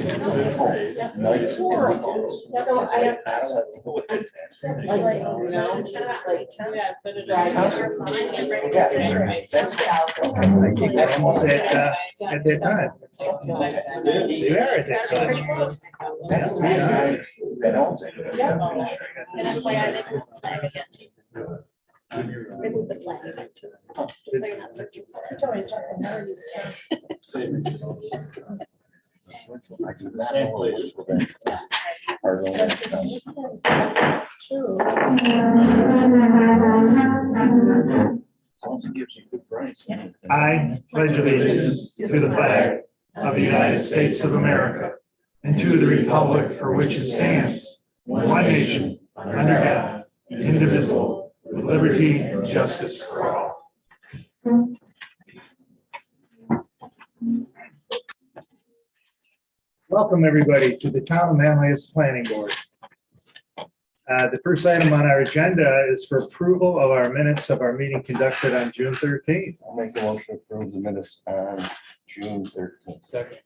Nights and weekends. So I don't have to go with it. Yeah, so did I. Almost at that time. They are at that time. Pretty close. That's the guy that owns it. And that's why I didn't flag again. Remove the flag again too, just so you're not searching for it. Same place. Someone gives you good price. I pledge allegiance to the flag of the United States of America and to the republic for which it stands, one nation, under God, indivisible, with liberty and justice for all. Welcome, everybody, to the Town of Manlius Planning Board. The first item on our agenda is for approval of our minutes of our meeting conducted on June 13th. I'll make a motion to approve the minutes on June 13th. Second.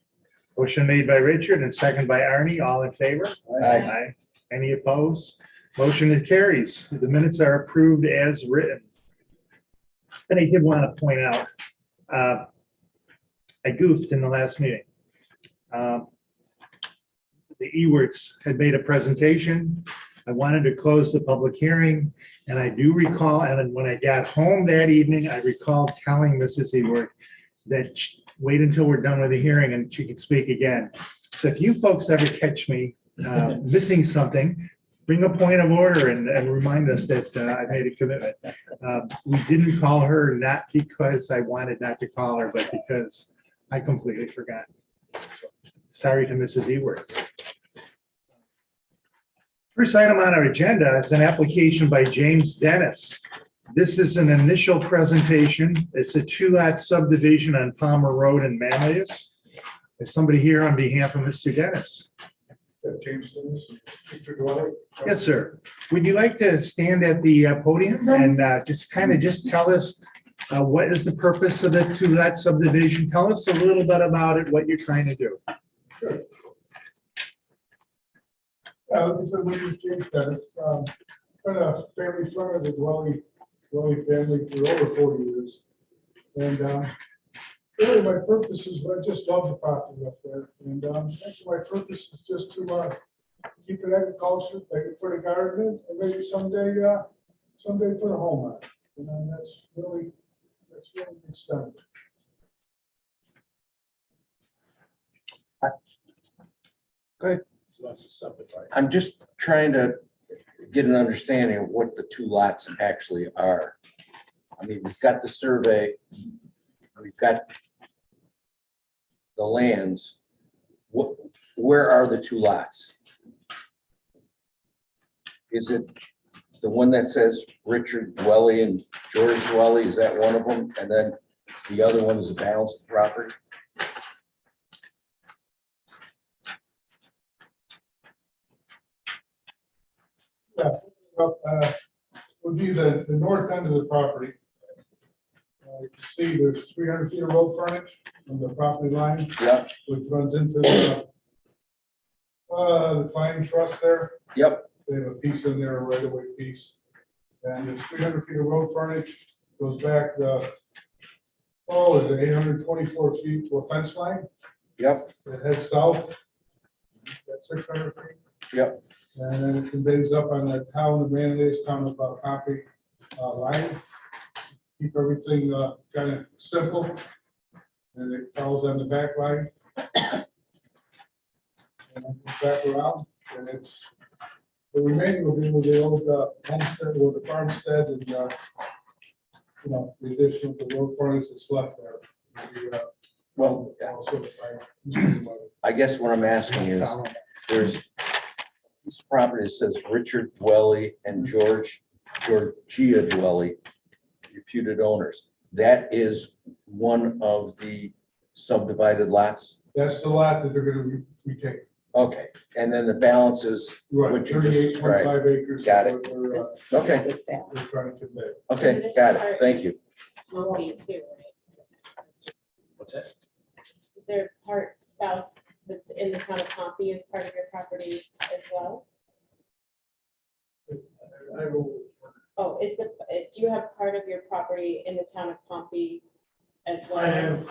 Motion made by Richard and second by Arnie. All in favor? Aye. Any opposed? Motion carries. The minutes are approved as written. And I did want to point out, I goofed in the last meeting. The Ewerts had made a presentation. I wanted to close the public hearing, and I do recall, and when I got home that evening, I recall telling Mrs. Ewert that wait until we're done with the hearing and she can speak again. So if you folks ever catch me missing something, bring a point of order and remind us that I made a commitment. We didn't call her, not because I wanted not to call her, but because I completely forgot. So, sorry to Mrs. Ewert. First item on our agenda is an application by James Dennis. This is an initial presentation. It's a 2-lot subdivision on Palmer Road in Manlius. Is somebody here on behalf of Mr. Dennis? James Dennis, Mr. Dwelly. Yes, sir. Would you like to stand at the podium and just tell us what is the purpose of the 2-lot subdivision? Tell us a little bit about it, what you're trying to do. Sure. Like I said, my name is James Dennis. Been a family friend of the Dwelly family for over 40 years. And really my purpose is, I just love the property up there. And actually my purpose is just to keep it agriculture, put a garden in, and maybe someday put a home on it. And that's really the extent. Good. I'm just trying to get an understanding of what the 2 lots actually are. I mean, we've got the survey, we've got the lands. Where are the 2 lots? Is it the one that says Richard Dwelly and George Dwelly? Is that one of them? And then the other one is a balanced property? Yeah, well, would be the north end of the property. You can see there's 300 feet of road frontage from the property line. Yep. Which runs into the Klein Trust there. Yep. They have a piece in there, a right-of-way piece. And there's 300 feet of road frontage, goes back is it 824 feet to a fence line. Yep. It heads south. That's 600 feet. Yep. And then it conveys up on the town of Manlius, town of Pompey line. Keep everything kind of simple. And it follows on the back line. And then comes back around. And it's the remaining will be with the old homestead or the farmstead and the addition of the road frontage that's left there. Well, I guess what I'm asking is, there's this property that says Richard Dwelly and Georgia Dwelly, reputed owners. That is one of the subdivided lots? That's the lot that they're gonna retake. Okay, and then the balance is Right, what you just described. 38.5 acres. Got it. We're Okay, trying to convey. okay, got it. Thank you. Me too, right? What's that? They're part south that's in the town of Pompey is part of your property as well? I will, Oh, do you have part of your property in the town of Pompey as well? I have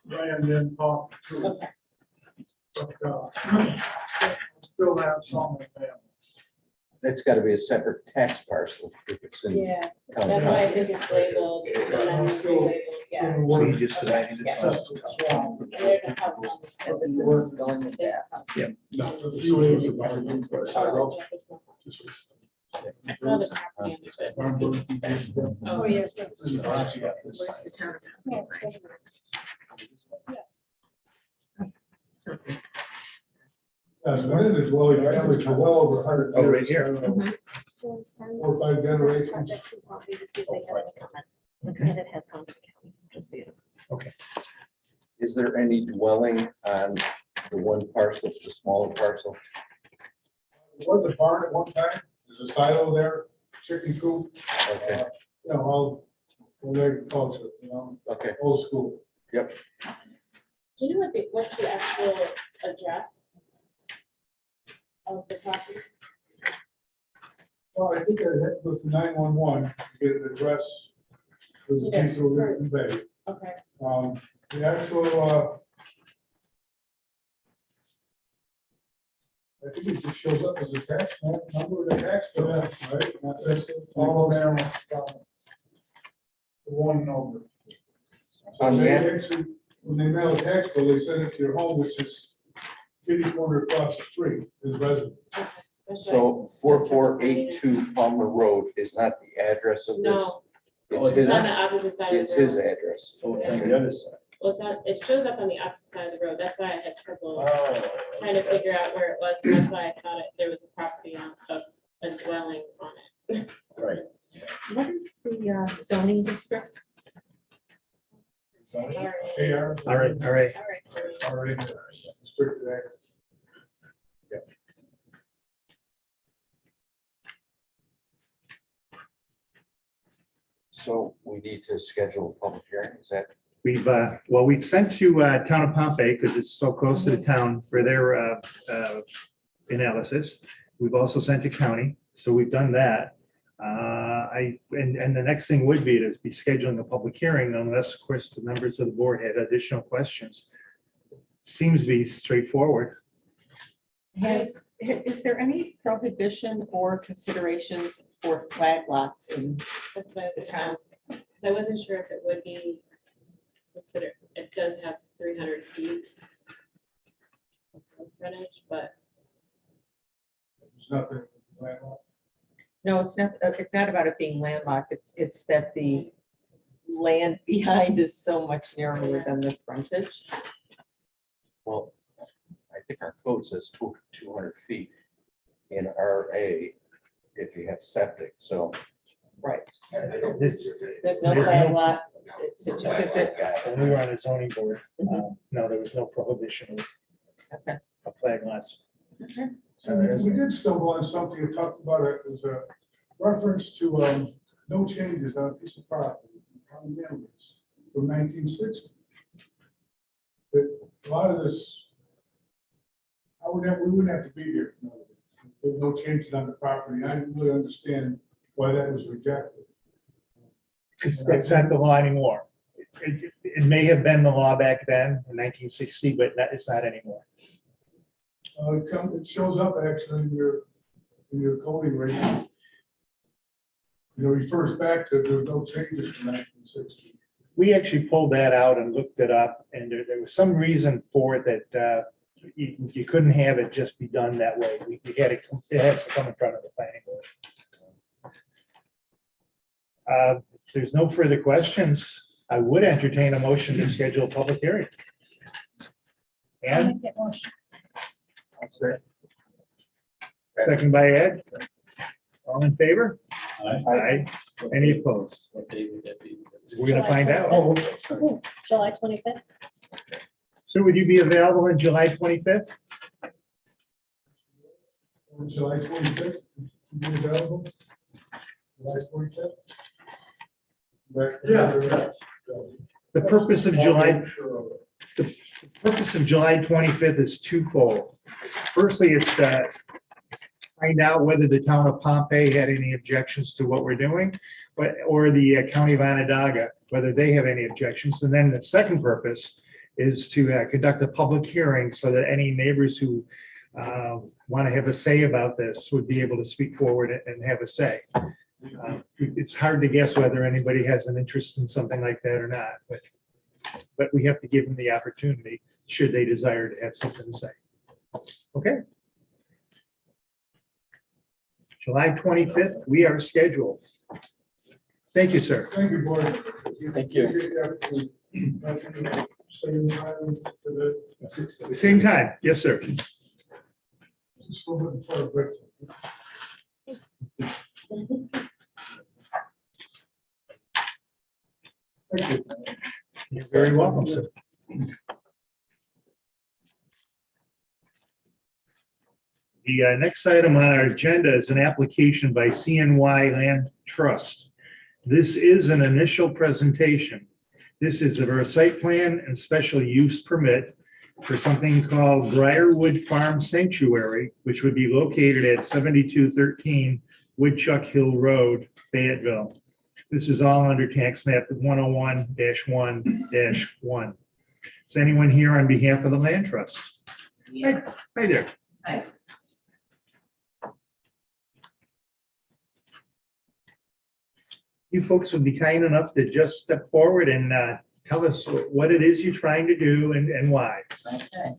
land in Palm too, Okay, but, still have some in there. That's gotta be a separate tax parcel if it's in yeah, town. that's why I think it's labeled, and then relabeled, yeah. So you just divided it. Yeah. And there's a house on this. So this is going with that house. A few acres of land, but Oh, sidewalks, yeah, there's no house. just- I saw the property on the Farm web. building. Oh, yeah. Where's the town of Yeah, Pompey? Yes, one of the dwelling families for well over 100 Oh, years. right here. I don't know, So send 4 or 5 this generations. project to Pompey to see if they have any comments. And it has gone to the county, just so you know. Is there any dwelling on the one parcel, the smaller parcel? There was a barn at one time, there's a silo there, chicken coop, Okay, you know, all agriculture, you know, okay. old school. Do you know what's the actual address of the property? Well, I think I had to go through 911 to get an address for the Okay. piece over in Bay. Okay, The actual, I think it just shows up as a tax number of the tax bill, right? That's all there. The one number. So On they the- actually, when they mail a tax bill, they send it to your home, which is kitty corner across the street, is resident. that's So right. 4482 Palmer Road is not the address of this? No, It's it's his, on the opposite side of it's the his road. address. Oh, it's on the other side. Well, it shows up on the opposite side of the road. That's why I had trouble Oh. trying to figure out where it was. So that's why I thought there was a property of a dwelling on it. Right. What is the zoning district? Sorry. Alright. AR. All right, all right. Already restricted access. So we need to schedule a public hearing, is that? We've sent to town of Pompey because it's so close to the town for their analysis. We've also sent to county, so we've done that. And the next thing would be to be scheduling a public hearing unless, of course, the members of the board had additional questions. Seems to be straightforward. Is there any prohibition or considerations for flag lots in That's what I the was town? asked. Because I wasn't sure if it would be considered, it does have 300 feet of frontage, but There's nothing. for landlocked. No, it's not about it being landlocked. It's that the land behind is so much narrower than the frontage. Well, I think our code says 200 feet in RA if you have septic, so. Right. It's There's no There's flag no- lot. It's situated. When we were on the zoning board, no, there was no prohibition Okay. of flag lots. So we did stumble on something you talked about, it was a reference to no changes on a piece of property, county Manlius, from 1960. But a lot of this, we wouldn't have to be here. There's no changes on the property. I didn't really understand why that was rejected. It's not the law anymore. It may have been the law back then in 1960, but it's not anymore. It shows up actually in your coding rate. It refers back to there were no changes from 1960. We actually pulled that out and looked it up, and there was some reason for it that you couldn't have it just be done that way. We had it has to come in front of the planning board. If there's no further questions, I would entertain a motion to schedule a public hearing. And second by Ed. All in favor? Aye. Any opposed? What day would that be? We're gonna find out. July 25th. So would you be available on July 25th? On July 25th, you be available? July 25th? Yeah. The purpose of July, The purpose of July 25th is twofold. Firstly, it's to find out whether the town of Pompey had any objections to what we're doing, or the county of Onondaga, whether they have any objections. And then the second purpose is to conduct a public hearing so that any neighbors who want to have a say about this would be able to speak forward and have a say. It's hard to guess whether anybody has an interest in something like that or not, but we have to give them the opportunity should they desire to have something to say. Okay. July 25th, we are scheduled. Thank you, sir. Thank you, board. Thank you. Same time for the Same time. Yes, sir. just a little bit before the break. Thank you. You're very welcome, sir. The next item on our agenda is an application by CNY Land Trust. This is an initial presentation. This is a site plan and special use permit for something called Briarwood Farm Sanctuary, which would be located at 7213 Woodchuck Hill Road, Fayetteville. This is all under tax map 101-1-1. Is anyone here on behalf of the Land Trust? Hi there. Hi. You folks would be kind enough to just step forward and tell us what it is you're trying to do and why. Okay,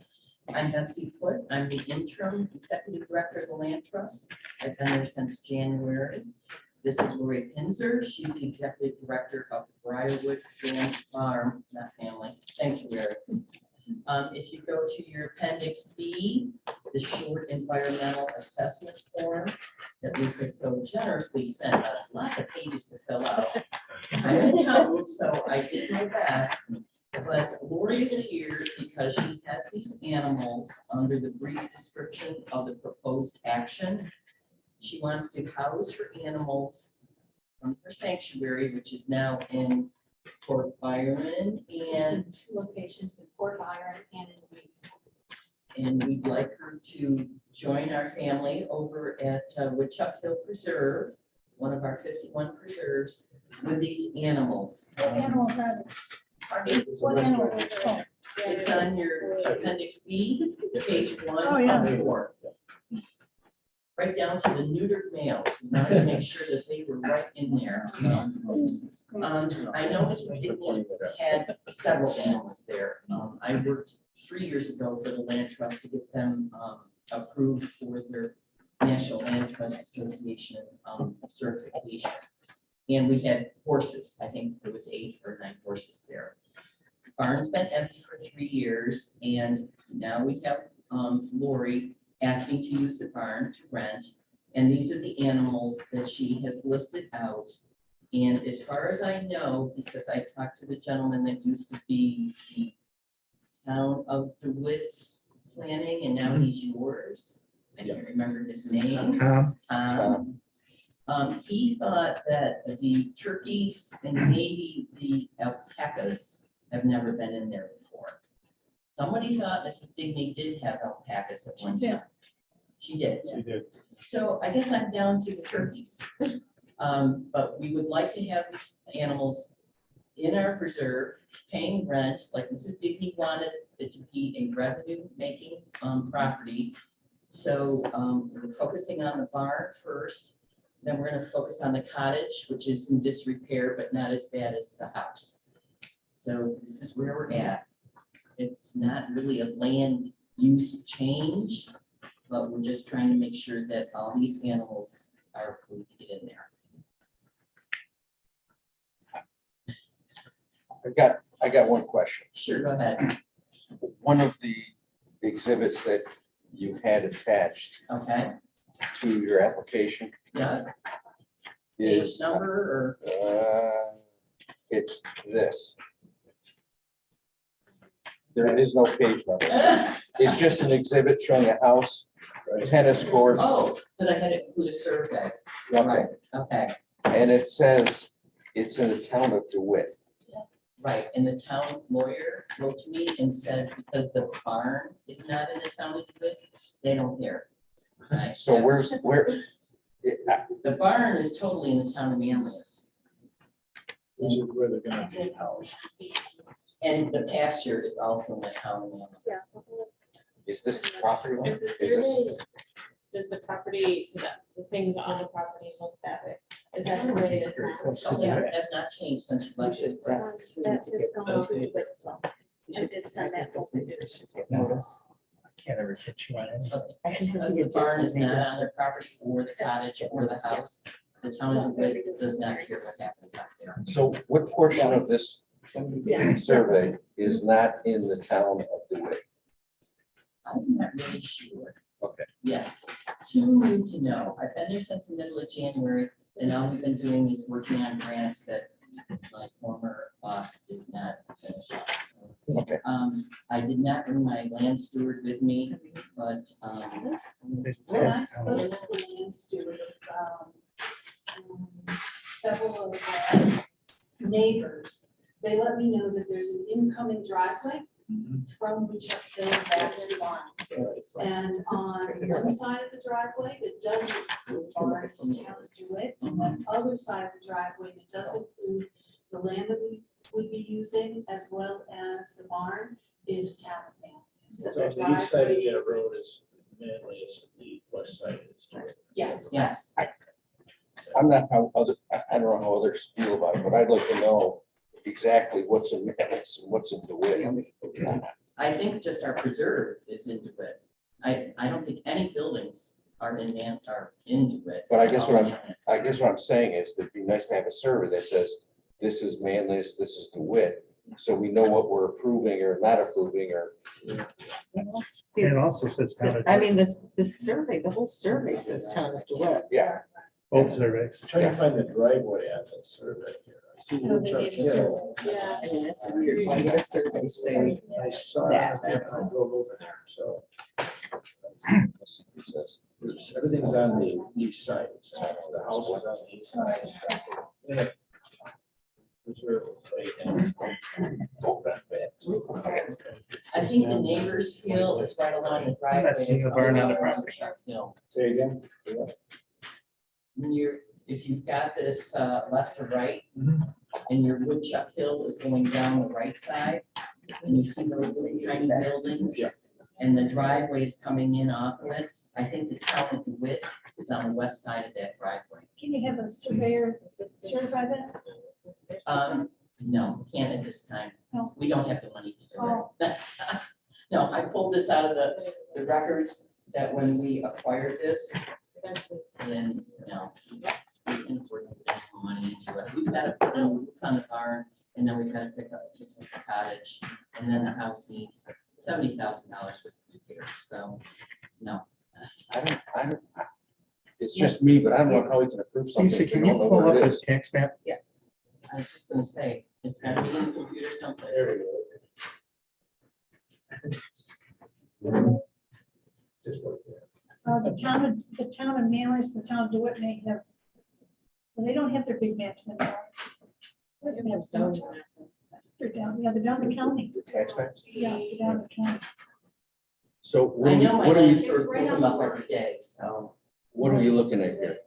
I'm Betsy Foote. I'm the interim executive director of the Land Trust. I've been there since January. This is Lori Pinzer. She's the executive director of Briarwood Farm, not family, Sanctuary. If you go to your appendix B, the short environmental assessment form that Lisa so generously sent us, lots of pages to fill out. I'm an accountant, so I did my best, but Lori is here because she has these animals under the brief description of the proposed action. She wants to house her animals from her sanctuary, which is now in Port Byron, and Two locations in Port Byron and in Louisville. and we'd like her to join our family over at Woodchuck Hill Preserve, one of our 51 preserves, with these animals. What animals are there? What animals? Oh, It's on your appendix B, page 1 Oh, yeah. of 4. Right down to the neutered males. We wanted to make sure that they were right in there. So, I noticed we had several animals there. I worked 3 years ago for the Land Trust to get them approved for their National Land Trust Association certification. And we had horses. I think there was 8 or 9 horses there. Barn's been empty for 3 years, and now we have Lori asking to use the barn to rent. And these are the animals that she has listed out. And as far as I know, because I talked to the gentleman that used to be the town of DeWitt's planning, and now he's yours. I can't remember his name. He thought that the turkeys and maybe the alpacas have never been in there before. Somebody thought Mrs. Digney did have alpacas at one time. She did. She did. So I guess I'm down to the turkeys. But we would like to have these animals in our preserve, paying rent, like Mrs. Digney wanted it to be a revenue-making property. So we're focusing on the barn first, then we're gonna focus on the cottage, which is in disrepair, but not as bad as the house. So this is where we're at. It's not really a land use change, but we're just trying to make sure that all these animals are approved to get in there. I got one question. Sure, go ahead. One of the exhibits that you had attached Okay, to your application yeah, page is, number it's this. There is no page number. or? It's just an exhibit showing a house, tennis courts. Oh, because I had to include a survey. Okay. Right, okay. And it says it's in the town of DeWitt. Right, and the town lawyer wrote to me and said because the barn is not in the town of DeWitt, they don't care. Right? So where? The barn is totally in the town of Manlius, This is where they're gonna be housed. and the pasture is also in the town of Manlius. Is this the property line? Is the Is this- survey, does the property, the things on the property look that way? Is that the way it is now? Yeah, that's not changed since you left it. That has gone over to it as well. I did send that over. Notice. I can't ever catch you on anything. I can Because the barn is not on their property, or the cottage, or the house, the town of DeWitt does not care what happens out there. So what portion of this survey is not in the town of DeWitt? I'm not really sure. Okay. Yeah, too new to know. I've been there since the middle of January, and all we've been doing is working on grants that my former boss did not finish off. Okay. I did not bring my land steward with me, but, When I spoke to the land steward, several of our neighbors, they let me know that there's an incoming driveway from which they back to the barn. And on one side of the driveway that doesn't include barn is town of DeWitt, and the other side of the driveway that does include the land that we would be using as well as the barn is town of Manlius. So the east side of the road is Manlius, the west side is. Yes. yes, I'm not how other, I don't know how others feel about it, but I'd like to know exactly what's in Manlius and what's in DeWitt. I think just our preserve is in DeWitt. I don't think any buildings are in DeWitt. But I guess what I'm- Manlius. I guess what I'm saying is that it'd be nice to have a survey that says, this is Manlius, this is DeWitt. So we know what we're approving or not approving, or, See, And it also says town of I DeWitt, mean, this survey, the whole survey says town of DeWitt. yeah. both surveys. Trying to find the driveway on that survey here. I see the Oh, wood they truck need a hill. survey. Yeah. I mean, that's weird. Why would a survey say? I saw that map when I drove over there, so. Let's see what it says. Everything's on the east side. The house is on the east side. Yeah. Preserve it, and- I think the neighbors feel it's right along the driveway. not seeing the barn on the property. Hill. Say again? When if you've got this left to right, Mhm. and your woodchuck hill is going down the right side, and you see those little tiny buildings, Yeah. and the driveway is coming in off of it, I think the town of DeWitt is on the west side of that driveway. Can you have a surveyor certify that? No, can't at this time. No. We don't have the money to do Oh. that. No, I pulled this out of the records that when we acquired this, and, no. We didn't put any money into it. We've got to put a roof on the barn, and then we've got to pick up just a cottage, and then the house needs $70,000 with repairs, so, no. I don't, it's just me, but I don't know how we can approve something. Lisa, if we can you don't know pull what up it the is. tax map? I was just gonna say, it's gotta be in the computer someplace. There we go. Just like that. The town of Manlius, the town of DeWitt may have, well, they don't have their big maps anymore. Their maps don't. They're down, yeah, they're down the county. The tax map? Yeah, they're down the county. So what I are we, know my what are land we, steward pulls them up every day, so what are we looking at here?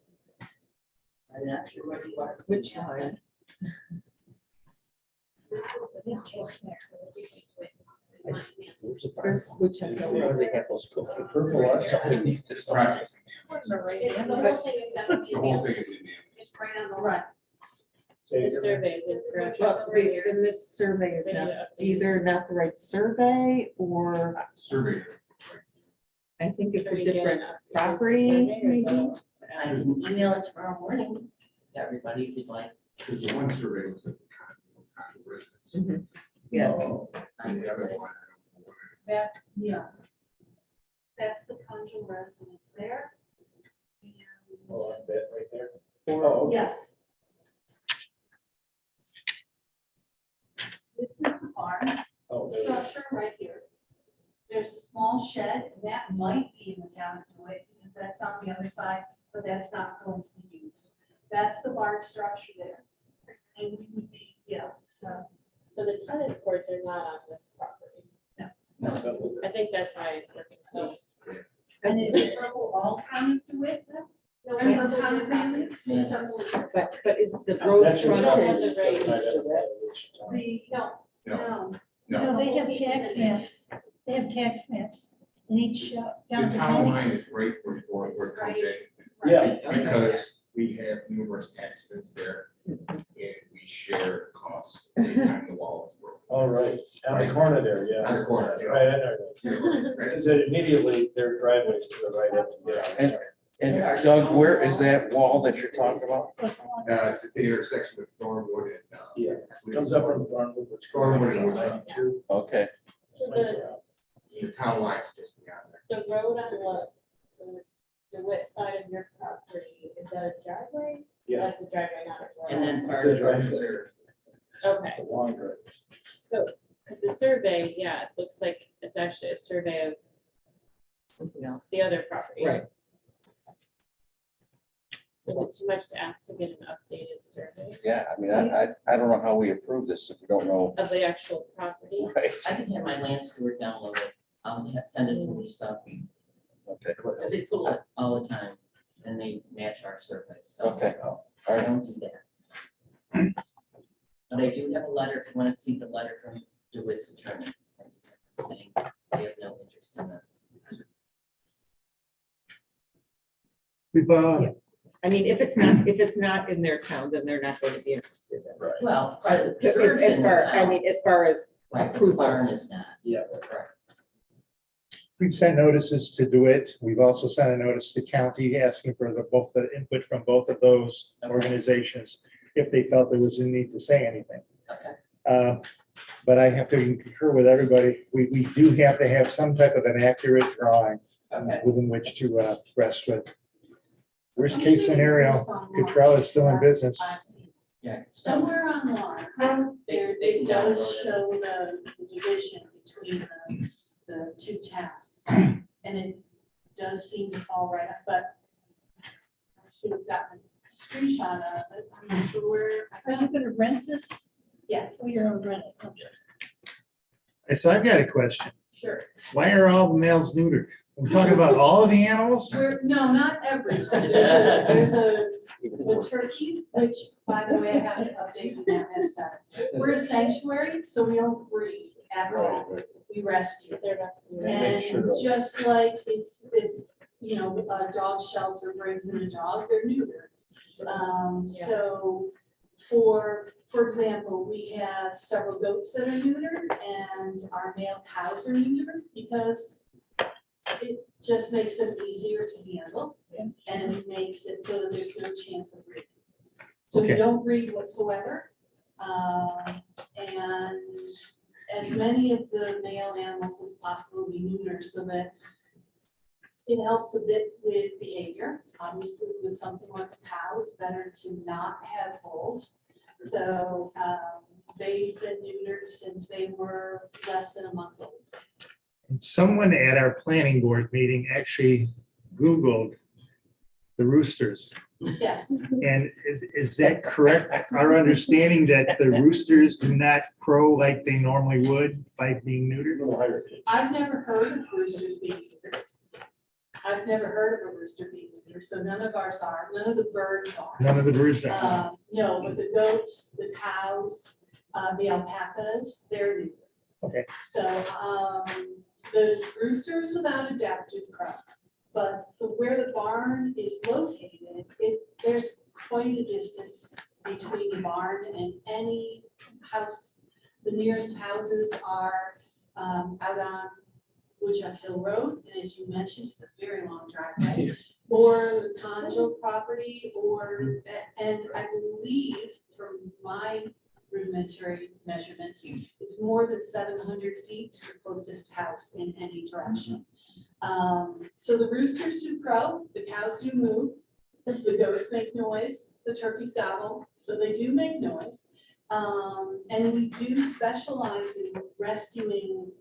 I'm not sure what you are. Which line? The tax maps. Where's the barn? Where's, which? Where do they have those cookies? The purple are something neat this time. It's the whole thing is definitely. It's right on the Right. Say The again. surveys is correct. Well, then this survey is They need not, to update either it. not the right survey, or Survey. I think it's Should a we get different an updated property, survey or is maybe. that- I can email it tomorrow morning to everybody if you'd like. Because the one survey was at the residence. Yes. Oh, And the other one, I don't know what it That, yeah. That's the conjugal residence there. And- Oh, that right there. Or- Oh, okay. Yes. This is the barn Oh, there we go. structure right here. There's a small shed, and that might be in the town of DeWitt, because that's on the other side, but that's not going to be used. That's the barn structure there. And we would be, yeah, so So the tennis courts are not on this property. No. I think that's why we're confused. And is it purple all time of DeWitt then? No, I mean, purple town did of not. Manlius? But is the road That's your- frontage? No, They have tax maps. They have tax maps in each, down the to town county. line is right where it comes in, Yeah. because we have numerous tax bits there, and we share costs behind the walls. All right, on the corner there, yeah. On the corner, yeah. Right, I know. Because immediately their driveways to the right have to get out. And Doug, where is that wall that you're talking about? It's at the intersection of Thornwood and. Yeah, comes up from Thornwood, which goes Thornwood. to 92. Okay, So The town line's just beyond there. the road on the DeWitt side of your property, is that a driveway? Yeah. That's a driveway, not a road. And then It's part a of driveway. Okay, A long drive. because the survey, yeah, it looks like it's actually a survey of Something else. the other property. Right. Is it too much to ask to get an updated survey yeah, I mean, I don't know how we approve this if we don't know. of the actual property? Right. I can have my land steward download it. Send it to Lisa, Okay, because they pull it all the time, and they match our surveys, so. okay, all I right. don't do that. But I do have a letter, if you want to see the letter from DeWitt's attorney, saying they have no interest in this. We've, I mean, if it's not in their town, then they're not going to be interested in it. Right. Well, part of the preserves As in the far, I town, mean, as far as right, but the barn approvals. is not. Yeah. we've sent notices to DeWitt. We've also sent a notice to county asking for both the input from both of those organizations if they felt there was a need to say anything. Okay. But I have to concur with everybody. We do have to have some type of an accurate drawing Okay. within which to rest with. Worst case scenario, Cottrell is still in business. Yeah. Somewhere online, there, it does show the division between the two towns. And it does seem to fall right up, but I should have gotten a screenshot of it. I'm not sure where. Are you gonna rent this? Yes, Oh, you're gonna rent it. Okay. So I've got a question. sure. Why are all the males neutered? We're talking about all of the animals? No, not every. The turkeys, which, by the way, I have to update you now, have said. We're a sanctuary, so we don't breed at all. We rescue. They're rescuing. Make sure And those- just like if, you know, a dog shelter brings in a dog, they're neutered. So for example, we have several goats that are neutered and our male cows are neutered because it just makes them easier to handle and it makes it so that there's no chance of breeding. So we Okay. don't breed whatsoever. And as many of the male animals as possible we neuter so that it helps a bit with behavior. Obviously, with something like a cow, it's better to not have bulls. So they've been neutered since they were less than a month old. Someone at our planning board meeting actually Googled the roosters. Yes, And is that correct? Our understanding that the roosters do not crow like they normally would by being neutered? A little higher pitch. I've never heard of roosters being neutered. I've never heard of a rooster being neutered, so none of ours are, none of the birds are. None of the birds are. No, but the goats, the cows, the alpacas, they're neutered. Okay. So, the roosters without a doubt do crow. But where the barn is located, there's quite a distance between the barn and any house. The nearest houses are, out on Woodchuck Hill Road, and as you mentioned, it's a very long driveway. Or the Conjo property, and I believe from my rudimentary measurements, it's more than 700 feet to the closest house in any direction. So the roosters do crow, the cows do moo, the goats make noise, the turkeys gobble, so they do make noise. And we do specialize in rescuing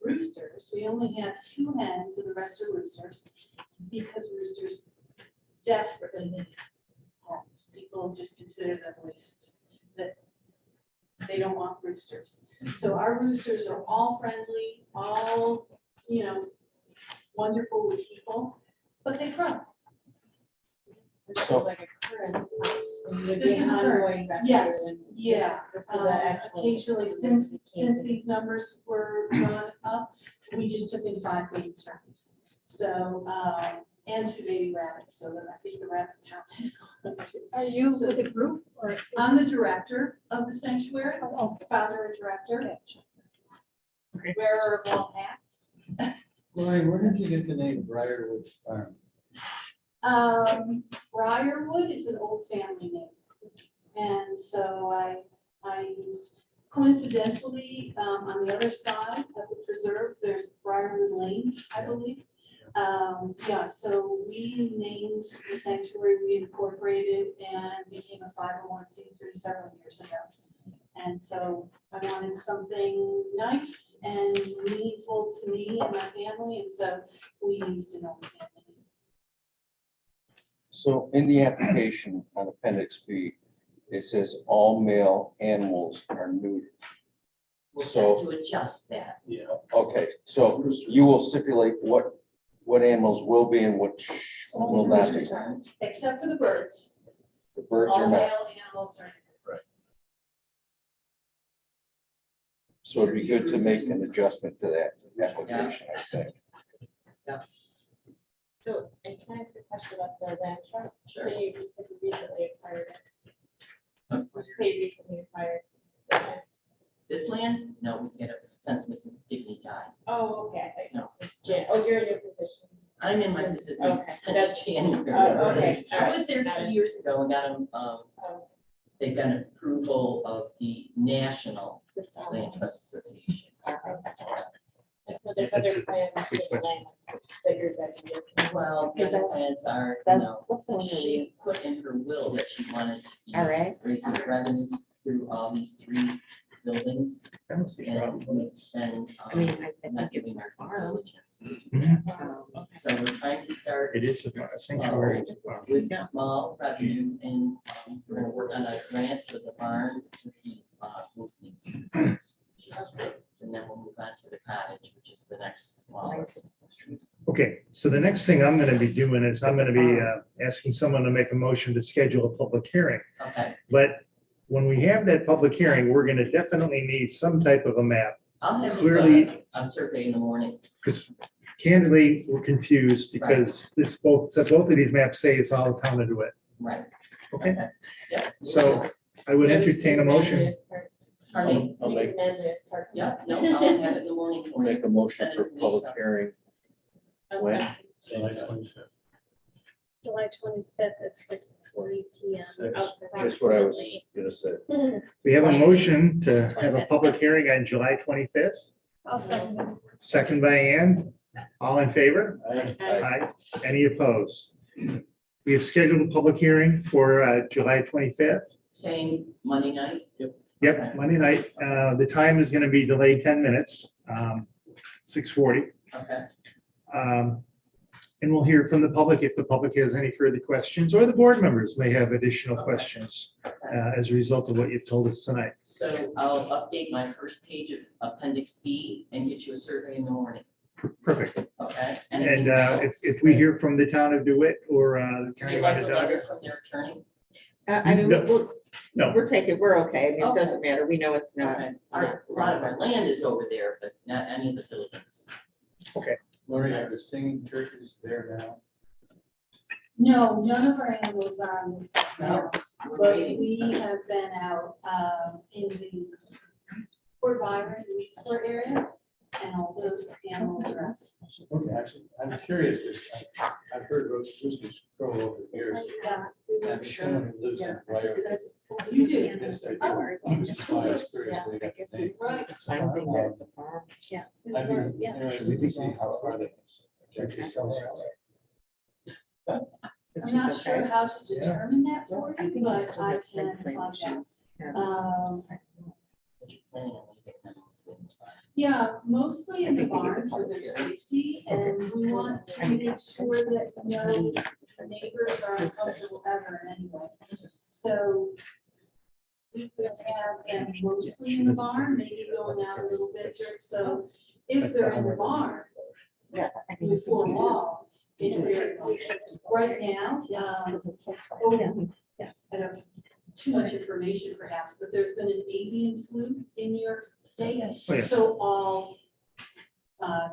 roosters. We only have 2 hens and the rest are roosters because roosters desperately need homes. People just consider them waste. That They don't want roosters. So our roosters are all friendly, all, wonderful with people, but they crow. So- Like a current. Would This be is an a current, ongoing rescue yes, and- yeah. So that actual- Occasionally, since these numbers were gone up, we just took in 5 baby turkeys. So, and 2 baby rabbits, so then I think the rabbit count has gone up too. Are you with a group or? is I'm it- the director of the sanctuary, Oh, founder and director, Okay. wearer of all hats. Lori, where did you get the name Briarwood Farm? Briarwood is an old family name. And so I used, coincidentally, on the other side of the preserve, there's Briarwood Lane, I believe. Yeah, so we named the sanctuary, we incorporated and became a 501c3 several years ago. And so I wanted something nice and meaningful to me and my family, and so we used an old family name. So in the application on Appendix B, it says all male animals are neutered. We'll So- have to adjust that. Yeah. Okay, so you will stipulate what animals will be and which will not be. Except for the birds. The birds are All not. male animals are. So it'd be good to make an adjustment to that application, I think. So, and can I ask a question about the land trust? Sure. So you said you recently acquired it. You say you recently acquired. it. This land, no, we get it since Mrs. Digney died. Oh, okay, I No. thought since Jan, oh, you're in your position. I'm in my position Okay. since January. Oh, okay, all I right. was there Got 2 it. years ago and got them, Oh, they got approval of the National it's this one. Land Trust Association. And so there's other plans for the land that you're guys are working on. Well, the other plans are, you That's- know, what's the one that we- she put in her will that she wanted to be All right. raising revenue through all these 3 buildings. I don't see a problem And with we've it. been, I mean, I not think it's giving our a due farm. diligence. Um, So we're trying to start It is a sanctuary. It's a farm. with Yeah. small revenue, and we're gonna work on a grant for the barn, because the roof needs. And then we'll move on to the cottage, which is the next smallest. Okay, so the next thing I'm gonna be doing is I'm gonna be asking someone to make a motion to schedule a public hearing. Okay, But when we have that public hearing, we're gonna definitely need some type of a map. I'll have you Clearly, a survey in the morning. because candidly, we're confused because it's both, so both of these maps say it's all town to do it. Right. Okay, Yeah. so I would entertain a motion. Pardon me? I'll make, Yeah, no, I'll have it in the morning I'll for you. make a motion for public hearing. When? July 25th. July 25th at 6:40 PM. Just what I was gonna say. We have a motion to have a public hearing on July 25th. I'll second it. Second by Ann. All in favor? Aye. Aye. Any opposed? We have scheduled a public hearing for July 25th. Same Monday night? Yep, Monday night. The time is going to be delayed 10 minutes, 6:40. Okay. And we'll hear from the public if the public has any further questions, or the board members may have additional questions as a result of what you've told us tonight. So I'll update my first page of Appendix B and get you a survey in the morning, Perfect. okay? And Anything else? if we hear from the town of DeWitt or the Would county you of like a letter Onondaga. from their attorney? I mean, No. No. we're taking, we're okay. I mean, it Okay. doesn't matter. We know it's not. Okay. A lot of our land is over there, but not any of the buildings. Lori, are the singing turkeys there now? No, none of our animals are on this. No. But We're waiting. we have been out in the Fort Byron, Eastport area, and all those animals are out. Okay, actually, I'm curious, because I've heard roosters crow over the years. Yeah, we were And someone who lives in Briarwood. You do? Yes, I do. Oh. Which is why I was curious where you got the name. Right. I don't think that's a farm. I'd be interested to see how far that is. I'm not sure how to determine that for I you, think but it's still I the same can plan find out. issues. Yeah. But you're planning on leaving them mostly in the barn. Yeah, mostly in the I think we need barn the for their public hearing. safety, and we want to make sure that no neighbors are uncomfortable ever in any way. So we will have them mostly in the barn, maybe going out a little bit. So if they're in the barn Yeah. with 4 walls, it's very functional. Right now, I don't, too much information perhaps, but there's been an avian flu in New York State. Oh, yeah. So all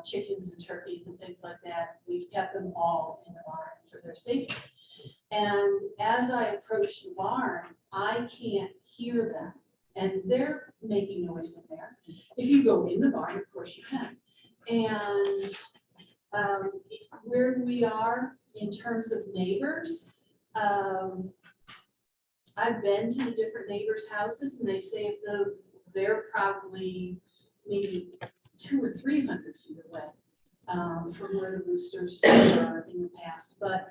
chickens and turkeys and things like that, we've kept them all in the barn for their safety. And as I approach the barn, I can't hear them, and they're making noise in there. If you go in the barn, of course you can. And where we are in terms of neighbors, I've been to the different neighbors' houses, and they say they're probably maybe 200 or 300 feet away from where the roosters were in the past. But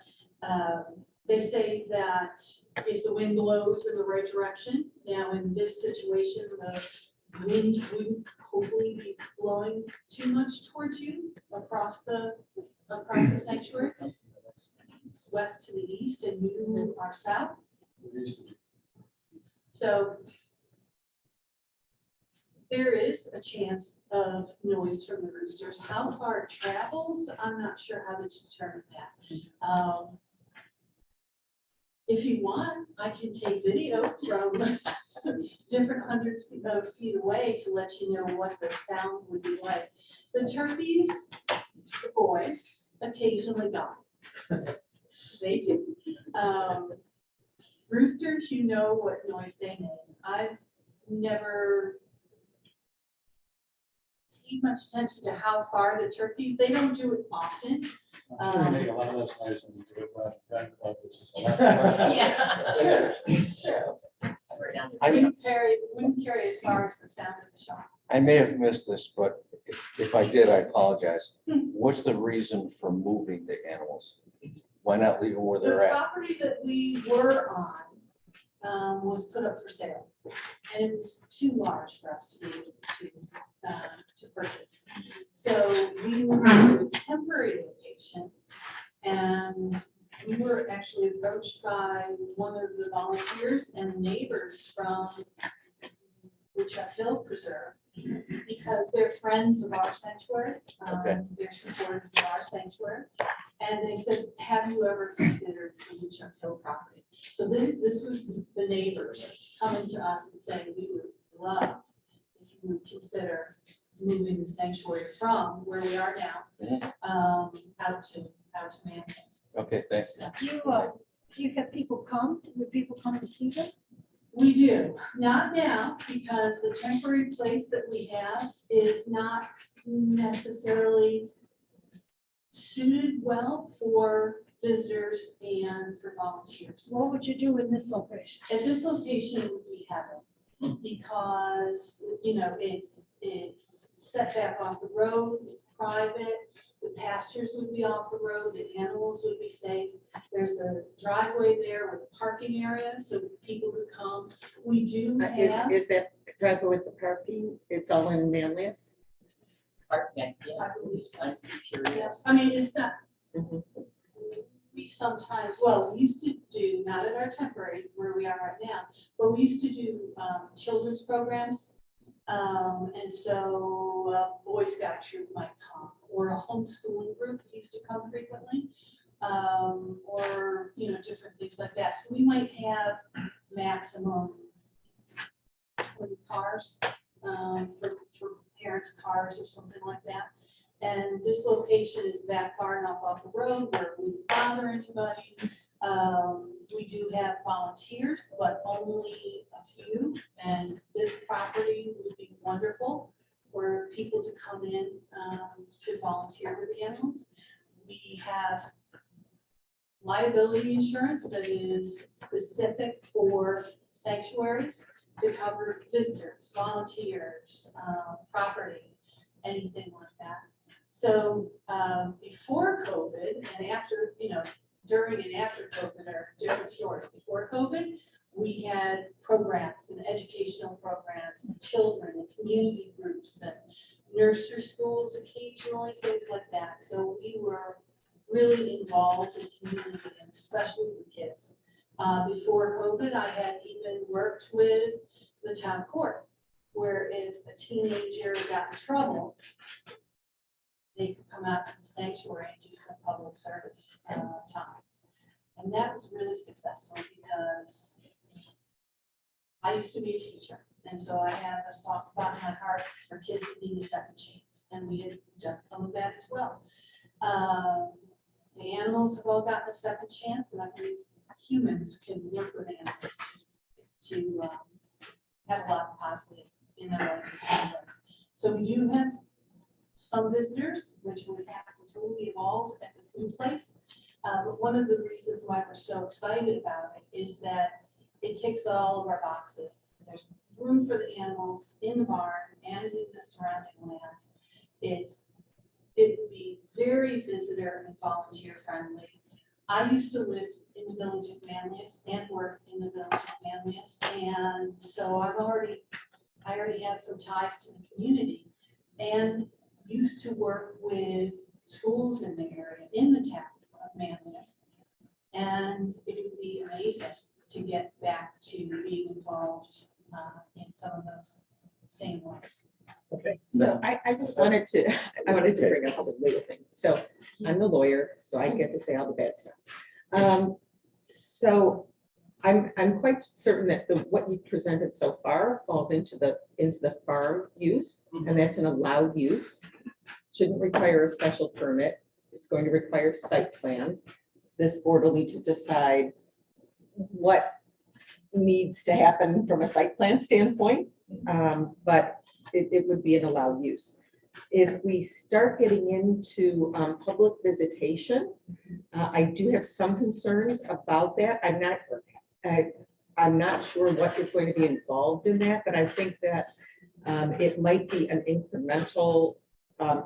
they say that if the wind blows in the right direction, now in this situation, the wind wouldn't hopefully be blowing too much towards you across the sanctuary, west to the east, and you are south. So there is a chance of noise from the roosters. How far it travels, I'm not sure how to determine that. If you want, I can take video from different hundreds of feet away to let you know what the sound would be like. The turkeys, the boys, occasionally gone. They do. Roosters, you know what noise they make. I've never paid much attention to how far the turkeys, they don't do it often. They make a lot of those noise when you do it when gun club, which is a lot. Yeah, sure. Wouldn't carry as far as the sound of the shots. I may have missed this, but if I did, I apologize. What's the reason for moving the animals? Why not leave them where The they're at? property that we were on was put up for sale, and it was too large for us to be able to purchase. So we moved to a temporary location, and we were actually approached by one of the volunteers and neighbors from the Chuck Hill Preserve, because they're friends of our sanctuary. They're supporters of our sanctuary. And they said, have you ever considered the Chuck Hill property? So this was the neighbors coming to us and saying, we would love if you would consider moving the sanctuary from where we are now out to Manlius. Okay, thanks. Do you have people come? Would people come to see them? We do, not now, because the temporary place that we have is not necessarily suited well for visitors and for volunteers. What would you do in this location? At this location, it would be heaven, because, you know, it's set back off the road, it's private, the pastures would be off the road, the animals would be safe. There's a driveway there with a parking area, so people could come. We do have. Is that driveway with the parking, it's all in Manlius? Yeah, I believe so. I'm curious. Yes, I mean, it's not. Mhm. We sometimes, well, we used to do, not at our temporary where we are right now, but we used to do children's programs. And so a Boy Scout troop might come, or a homeschooling group used to come frequently, or, you know, different things like that. So we might have maximum 20 cars for parents' cars or something like that. And this location is back far enough off the road where we wouldn't bother anybody. We do have volunteers, but only a few. And this property would be wonderful for people to come in to volunteer with the animals. We have liability insurance that is specific for sanctuaries to cover visitors, volunteers, property, anything like that. So before COVID and after, you know, during and after COVID are different stories. Before COVID, we had programs and educational programs, and children and community groups and nursery schools occasionally, things like that. So we were really involved in community and especially with kids. Before COVID, I had even worked with the town court, where if a teenager got in trouble, they could come out to the sanctuary and do some public service time. And that was really successful because I used to be a teacher. And so I have a soft spot in my heart for kids that need a second chance. And we had done some of that as well. The animals have all gotten a second chance, and I believe humans can work with animals to have a lot of positive in their life. So we do have some visitors, which would have to totally evolve at this new place. But one of the reasons why we're so excited about it is that it ticks all of our boxes. There's room for the animals in the barn and in the surrounding land. It would be very visitor and volunteer friendly. I used to live in the village of Manlius and work in the village of Manlius. And so I already have some ties to the community and used to work with schools in the area, in the town of Manlius. And it would be amazing to get back to being involved in some of those same ways. Okay, so I just wanted to, bring up some legal things. So I'm the lawyer, so I get to say all the bad stuff. So I'm quite certain that what you've presented so far falls into the farm use, and that's an allowed use. Shouldn't require a special permit. It's going to require site plan. This board will need to decide what needs to happen from a site plan standpoint, but it would be an allowed use. If we start getting into public visitation, I do have some concerns about that. I'm not sure what is going to be involved in that, but I think that it might be an incremental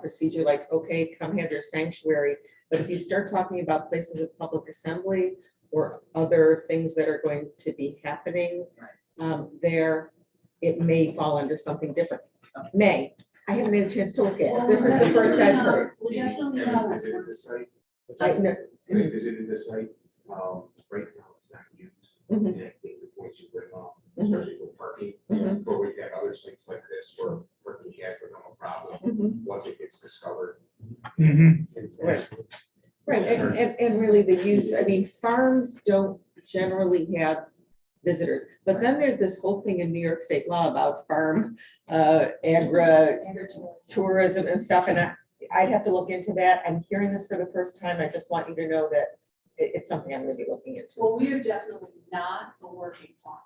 procedure, like, okay, come have your sanctuary. But if you start talking about places of public assembly or other things that are going to be happening there, it may fall under something different. I haven't had a chance to look at it. This is the first I've heard. We definitely know. Visited the site, I know. I visited the site, right now it's not used. Mhm. And I think the points you bring up, Mhm. especially for parking, Mhm. where we've got other sites like this where parking has become a problem, Mhm. once it gets discovered. Mhm. Right, and really the use, I mean, farms don't generally have visitors, but then there's this whole thing in New York state law about farm, tourism and stuff, and I'd have to look into that. I'm hearing this for the first time. I just want you to know that it's something I'm gonna be looking into. Well, we are definitely not a working farm.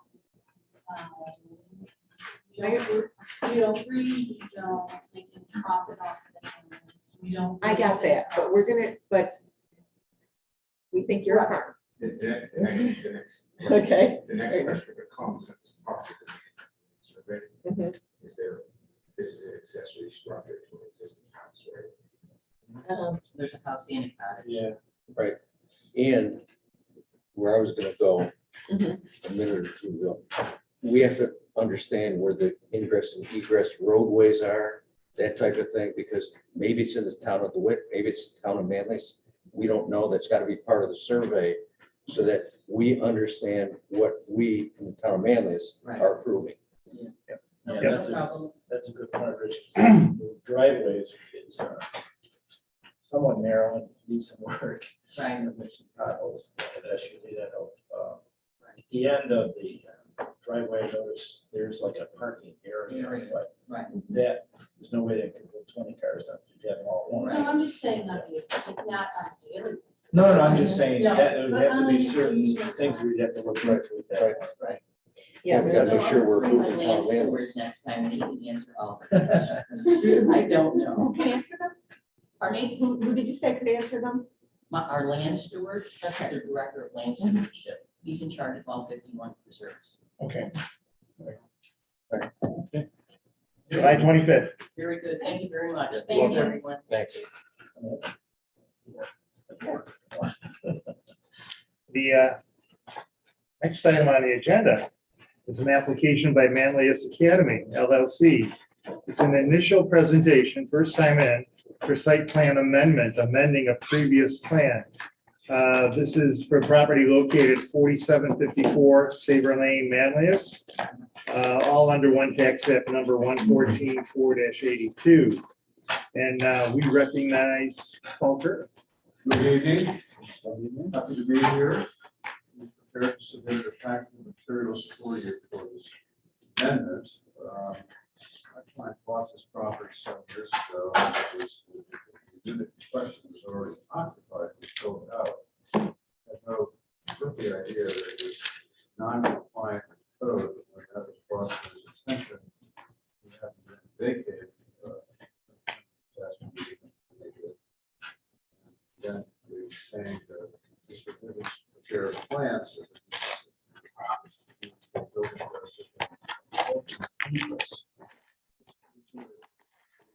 We don't breed, we don't make any profit off of the animals. We don't. I got that, but we think you're a farm. The next. Okay. The next question that comes, is part of the survey, Mhm. is there, this is an accessory structure to an existing house, right? There's a house and a cottage. Yeah. Right, and where I was gonna go Mhm. a minute or two ago, we have to understand where the ingress and egress roadways are, that type of thing, because maybe it's in the town of DeWitt, maybe it's the town of Manlius. We don't know. That's gotta be part of the survey, so that we understand what we in the town of Manlius are approving. No, Yep. no problem. That's a good point, Rich. The Driveways is somewhat narrow and needs some work. Right. And there's some potholes, and that's usually that out. At the end of the driveway, notice there's like a parking area, but Right. that, there's no way they could put 20 cars down through that all at once. No, I'm just saying not on a daily basis. No, I'm just saying No, that there would but have to be on certain occasion. things we'd have to look into with that. Right. Yeah, We gotta make sure we're Bring my approving town land of stewards Manlius. next time and he can answer all the questions. I don't know. Who can answer them? Pardon me? Who did you say could answer them? Our land steward, that's Okay. the director of land stewardship. He's in charge of all 51 preserves. Okay. July 25th. Very good. Thank you very much. You're Thank you, welcome. everyone. Thanks. The next item on the agenda is an application by Manlius Academy LLC. It's an initial presentation, first time in, for site plan amendment, amending a previous plan. This is for property located 4754 Saber Lane, Manlius, all under one tax map number 114-4-82. And we recognize Walter. Good evening. Happy to be here. We prepared to submit a packet of materials for you for this amendment. My client bought this property some years ago. The unit in question was already occupied, we filled it out. Had no earthly idea that it was non-compliant with code, but when that was brought to his attention, he had to vacate. Last meeting, they did. Then we were saying that this would prepare plans.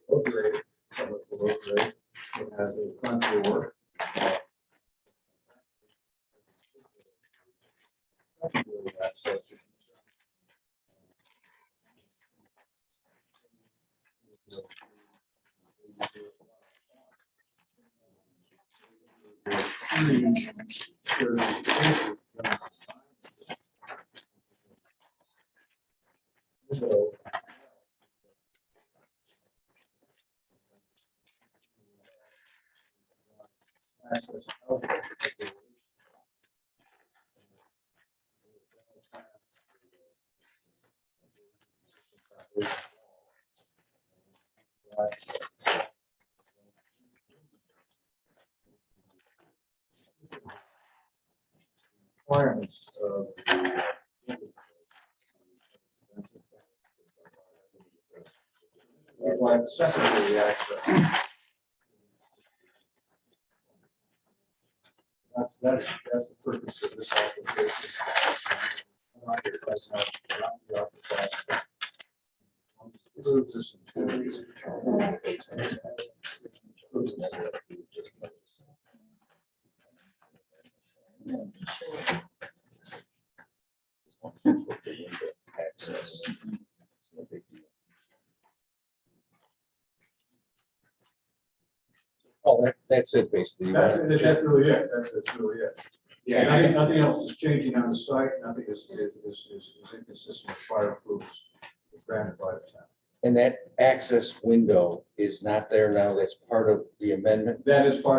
Low grade, somewhat below grade, it has a front door. Requirements of the secondary access. That's the purpose of this application. Approve this in 2 weeks. Access. Oh, that's it, basically. That's really it. That's really it. Yeah, Nothing else is changing on the site. Nothing is inconsistent with prior approvals granted by the town. And that access window is not there now. That's part of the amendment. That is the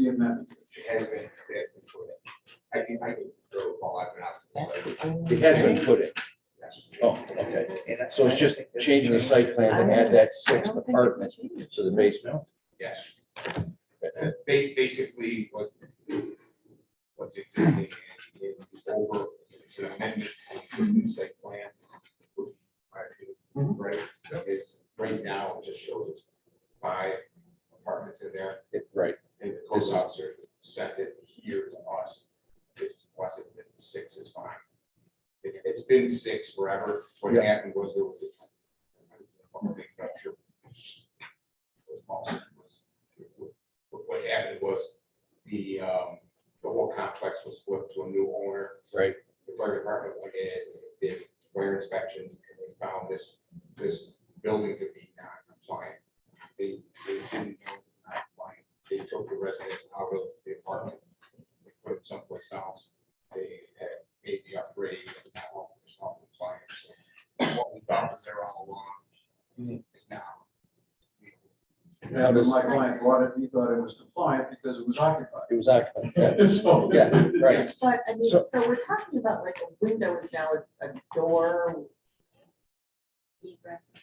amendment. it has been. I can recall, I've been out. It has been put in. Oh, okay. So it's just changing the site plan to add that sixth apartment to the basement. Yes. Basically, what's existing is over, it's an amendment to the new site plan. Right, it's right now, it just shows it's 5 apartments in there. Right. And the code officer sent it here to us. It's plus it, 6 is fine. It's been 6 forever. What Yeah. happened was there was what happened was the whole complex was flipped to a new owner. Right. The fire department went in, did fire inspections, and they found this building to be non-compliant. They didn't know it was non-compliant. They took the residents out of the apartment, they put it someplace else. They had made the upgrade, and now it's not compliant. So what we thought was there all along is now. And when my client bought it, he thought it was compliant because it was occupied. It was occupied. Yeah. So- Yeah, right. But I mean, So- so we're talking about like a window is now a door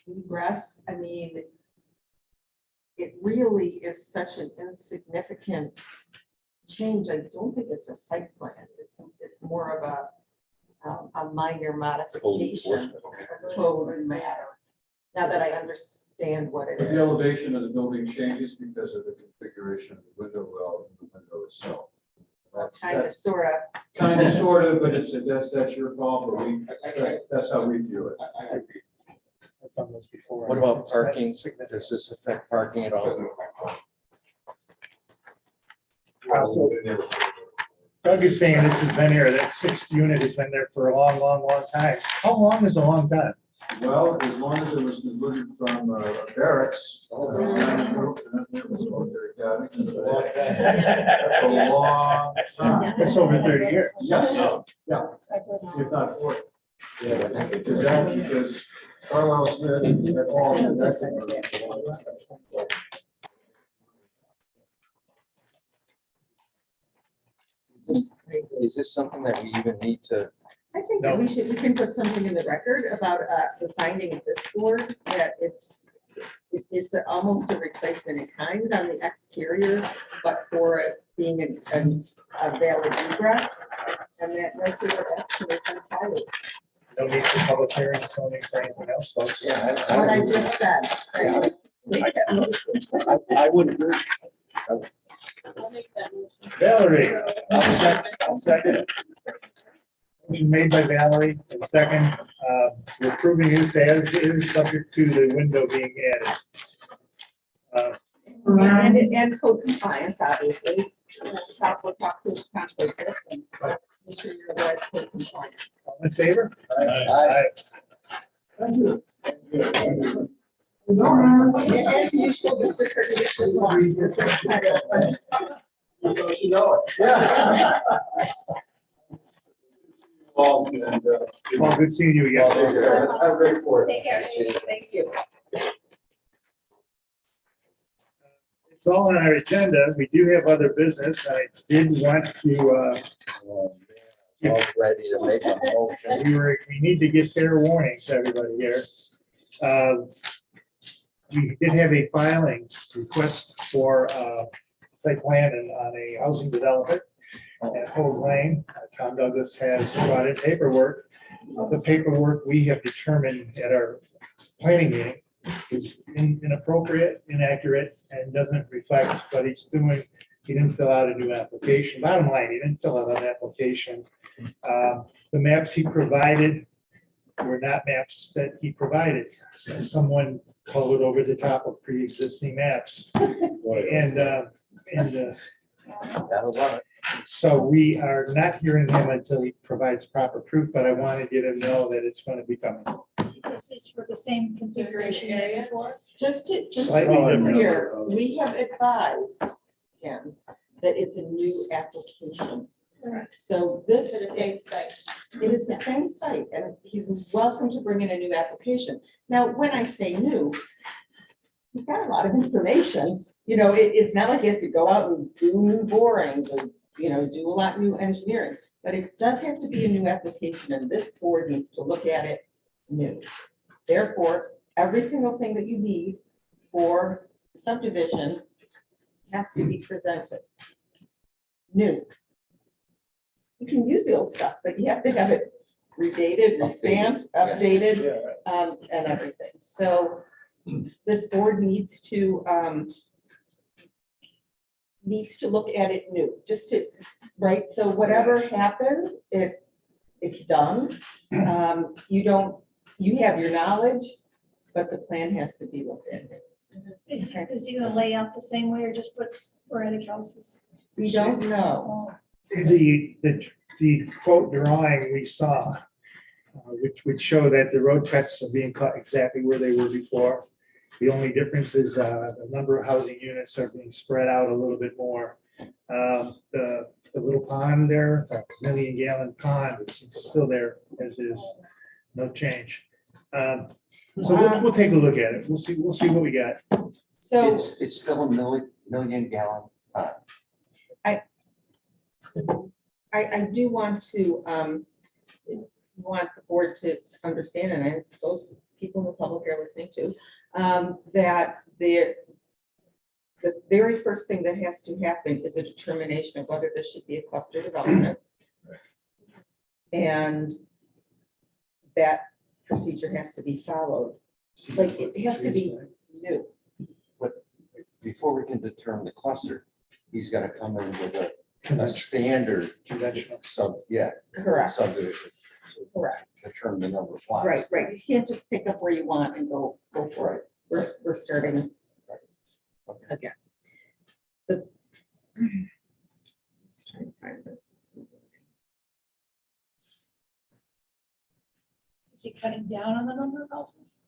egress. I mean, it really is such an insignificant change. I don't think it's a site plan. It's more of a minor Code modification. enforcement. Code matter. Now that I understand what it But the is. elevation of the building changes because of the configuration of the window well and the window itself. Kind of, That's sort of. kind of sort of, but that's your call, but that's how we view it. I agree. I've done this before. What about parking? Does this affect parking at all? So Doug is saying this has been here, that 6th unit has been there for a long, long, long time. How long is a long time? Well, as long as it was converted from barracks. It was military academy. That's a long time. That's over 30 years. Yes, yeah, if not 40. Exactly, because Carlisle Smith and all of that. Is this something that we even need to? I think that we can put something in the record about the finding of this board, that it's almost a replacement in kind on the exterior, but for it being a valid egress. And that right there, that's the required. No need for public hearings, no need for anything else, folks. Yeah. What I just said. I would agree. I'll make that motion. Valerie, I'll second it. Motion made by Valerie, and second, we're approving use as is, subject to the window being added. And code compliance, obviously. We'll talk to this and make sure you're otherwise code compliant. All in favor? Aye. Thank you. As usual, Mr. Curtis wants. You know it. Yeah. Well, good seeing you again. Have a great report. Take care. Thank you. It's all on our agenda. We do have other business. I did want to, All ready to make a motion. we need to give fair warning to everybody here. We did have a filing request for site plan and on a housing development at Hogue Lane. Tom Douglas has brought in paperwork. The paperwork we have determined at our planning meeting is inappropriate, inaccurate, and doesn't reflect what he's doing. He didn't fill out a new application. Bottom line, he didn't fill out an application. The maps he provided were not maps that he provided. So someone colored over the top of pre-existing maps. And That'll love it. so we are not hearing him until he provides proper proof, but I wanted you to know that it's going to be coming. This is for the same configuration area? before. Just to Slightly be different. clear, we have advised him that it's a new application. Correct. So this For the same site. it is the same site, and he's welcome to bring in a new application. Now, when I say new, he's got a lot of information. You know, it's not like he has to go out and do new borings or, you know, do a lot of new engineering. But it does have to be a new application, and this board needs to look at it new. Therefore, every single thing that you need for subdivision has to be presented new. You can use the old stuff, but you have to have it redated, restamped, updated, and everything. So this board needs to look at it new, just to, right? So whatever happened, it's done. You have your knowledge, but the plan has to be looked at. Is he gonna lay out the same way or just put sporadic houses? We don't know. Oh, The quote drawing we saw, which would show that the road cuts are being cut exactly where they were before. The only difference is the number of housing units are being spread out a little bit more. The little pond there, the 1-million-gallon pond, it's still there as is, no change. So we'll take a look at it. We'll see what we got. So It's still a million gallon pond. I do want to, want the board to understand, and I suppose people in the public are listening to, that the very first thing that has to happen is a determination of whether this should be a cluster development. And that procedure has to be followed. Like, it has to be new. But before we can determine the cluster, he's got to come in with a standard Conventional. Correct. subdivision. Correct. Determine the number of lots. Right. You can't just pick up where you want and go for it. We're starting Okay. again. Just trying to find it. he cutting down on the number of houses?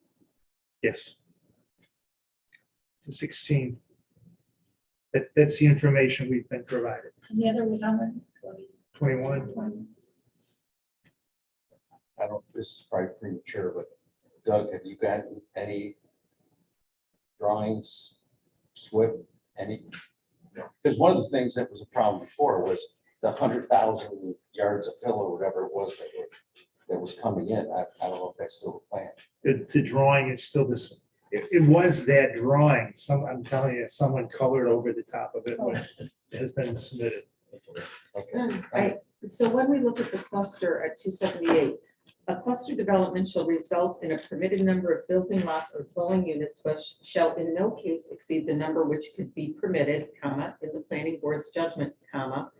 Yes. To 16. That's the information we've been provided. And the other was how many? 21. I don't, this is probably premature, but Doug, have you got any drawings, SWIP, any? Because one of the things that was a problem before was the 100,000 yards of fill or whatever it was that was coming in. I don't know if that's still a plan. The drawing is still this, it was that drawing. I'm telling you, someone colored over the top of it when it has been submitted. Okay. So when we look at the cluster at 278, a cluster development shall result in a permitted number of building lots or dwelling units which shall in no case exceed the number which could be permitted, comma, in the planning board's judgment, comma,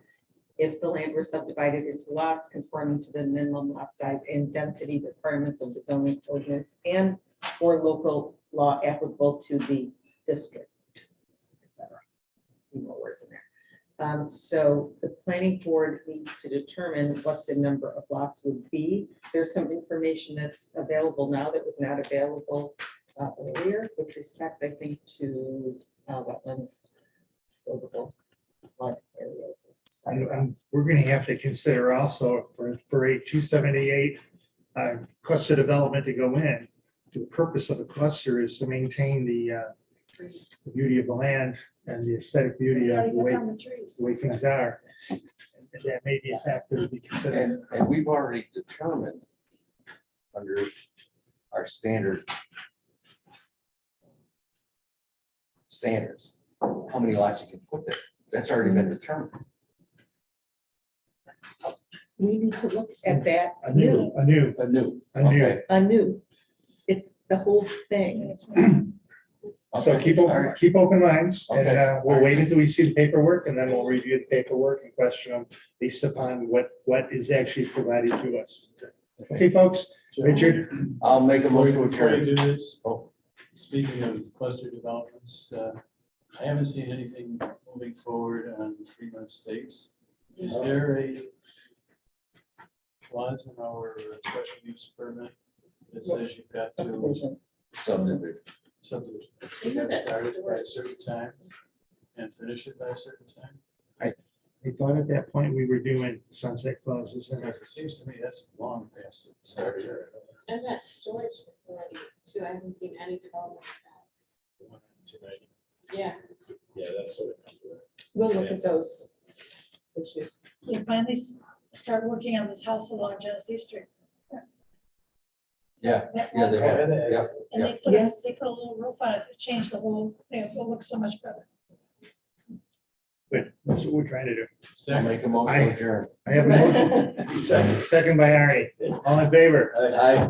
if the land were subdivided into lots conforming to the minimum lot size and density requirements of the zoning ordinance and or local law applicable to the district, etc. Few more words in there. So the planning board needs to determine what the number of lots would be. There's some information that's available now that was not available earlier with respect, I think, to wetlands, buildable flood areas. And we're going to have to consider also for a 278 cluster development to go in, the purpose of the cluster is to maintain the beauty of the land and the aesthetic beauty of the way things are. And that may be a factor to be considered. And we've already determined under our standards how many lots you can put there. That's already been determined. We need to look at that Anew. Okay. anew. It's the whole thing. So keep open minds, and Okay. we'll wait until we see the paperwork, and then we'll review the paperwork and question them based upon what is actually provided to us. Okay, folks, Richard? I'll make a motion to Before you adjourn. do this, Oh. speaking of cluster developments, I haven't seen anything moving forward on Fremont Estates. Is there a clause in our special use permit that says you've got to Subdivision. Subdivision. subdivision, you gotta start it by a certain time and finish it by a certain time? I thought at that point we were doing sunset clauses, and Because it seems to me that's long past the start here. And that storage facility too, I haven't seen any development of that. Yeah. Yeah, that's what it comes to. We'll look at those issues. They finally started working on this house along Genesee Street. Yeah, That yeah, they one- have, yeah. And they put, Yes. they put a little roof on it, to change the whole thing, it will look so much better. but that's what we're trying to do. I'll make a motion to adjourn. I have a motion, second by Ari, all in favor? Aye.